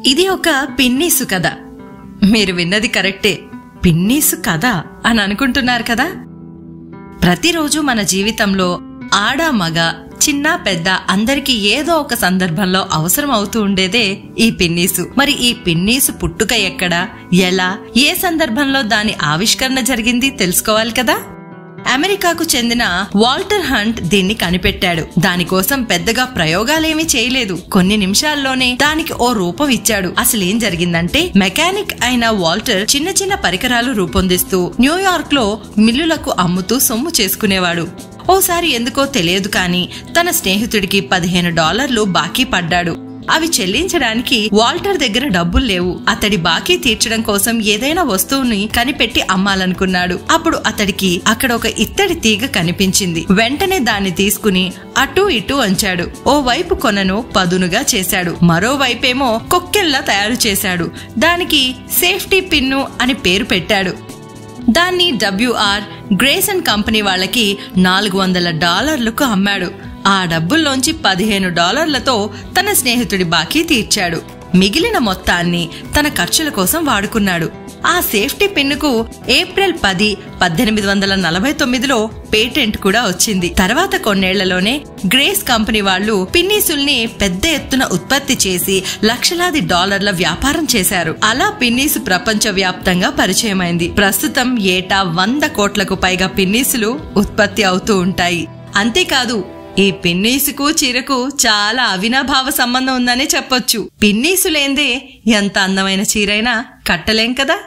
ఇది ఒక పిన్నీసు కథ. మీరు విన్నది కరెక్టే, పిన్నీసు కథ అని అనుకుంటున్నారు కదా. ప్రతిరోజు మన జీవితంలో ఆడ మగ చిన్న పెద్ద అందరికీ ఏదో ఒక సందర్భంలో అవసరం అవుతూ ఉండేదే ఈ పిన్నీసు. మరి ఈ పిన్నీసు పుట్టుక ఎక్కడ, ఎలా, ఏ సందర్భంలో దాని ఆవిష్కరణ జరిగింది తెలుసుకోవాలి కదా. అమెరికాకు చెందిన వాల్టర్ హంట్ దీన్ని కనిపెట్టాడు. దానికోసం పెద్దగా ప్రయోగాలేమీ చేయలేదు. కొన్ని నిమిషాల్లోనే దానికి ఓ రూపం ఇచ్చాడు. అసలేం జరిగిందంటే, మెకానిక్ అయిన వాల్టర్ చిన్న చిన్న పరికరాలు రూపొందిస్తూ న్యూయార్క్ లో మిల్లులకు అమ్ముతూ సొమ్ము చేసుకునేవాడు. ఓసారి ఎందుకో తెలియదు కానీ తన స్నేహితుడికి $15 బాకీ పడ్డాడు. అవి చెల్లించడానికి వాల్టర్ దగ్గర డబ్బులు లేవు. అతడి బాకీ తీర్చడం కోసం ఏదైనా వస్తువుని కనిపెట్టి అమ్మాలనుకున్నాడు. అప్పుడు అతడికి అక్కడ ఒక ఇత్తడి తీగ కనిపించింది. వెంటనే దాన్ని తీసుకుని అటూ ఇటూ అంచాడు. ఓ వైపు కొనను పదునుగా చేశాడు, మరోవైపేమో కొక్కెల్లా తయారు చేశాడు. దానికి సేఫ్టీ పిన్ను అని పేరు పెట్టాడు. దాన్ని WR గ్రేసన్ కంపెనీ వాళ్ళకి $400కు అమ్మాడు. ఆ డబ్బుల్లోంచి $15తో తన స్నేహితుడి బాకీ తీర్చాడు. మిగిలిన మొత్తాన్ని తన ఖర్చుల కోసం వాడుకున్నాడు. ఆ సేఫ్టీ పిన్నుకు ఏప్రిల్ 10, 1849లో పేటెంట్ కూడా వచ్చింది. తర్వాత కొన్నేళ్లలోనే గ్రేస్ కంపెనీ వాళ్ళు పిన్నీసుల్ని పెద్ద ఎత్తున ఉత్పత్తి చేసి లక్షలాది డాలర్ల వ్యాపారం చేశారు. అలా పిన్నీసు ప్రపంచ వ్యాప్తంగా పరిచయమైంది. ప్రస్తుతం ఏటా 100 కోట్లకు పైగా పిన్నీసులు ఉత్పత్తి అవుతూ ఉంటాయి. అంతేకాదు, ఈ పిన్నీసుకు చీరకు చాలా అవినాభావ సంబంధం ఉందనే చెప్పొచ్చు. పిన్నీసు లేందే ఎంత అందమైన చీరైనా కట్టలేం కదా.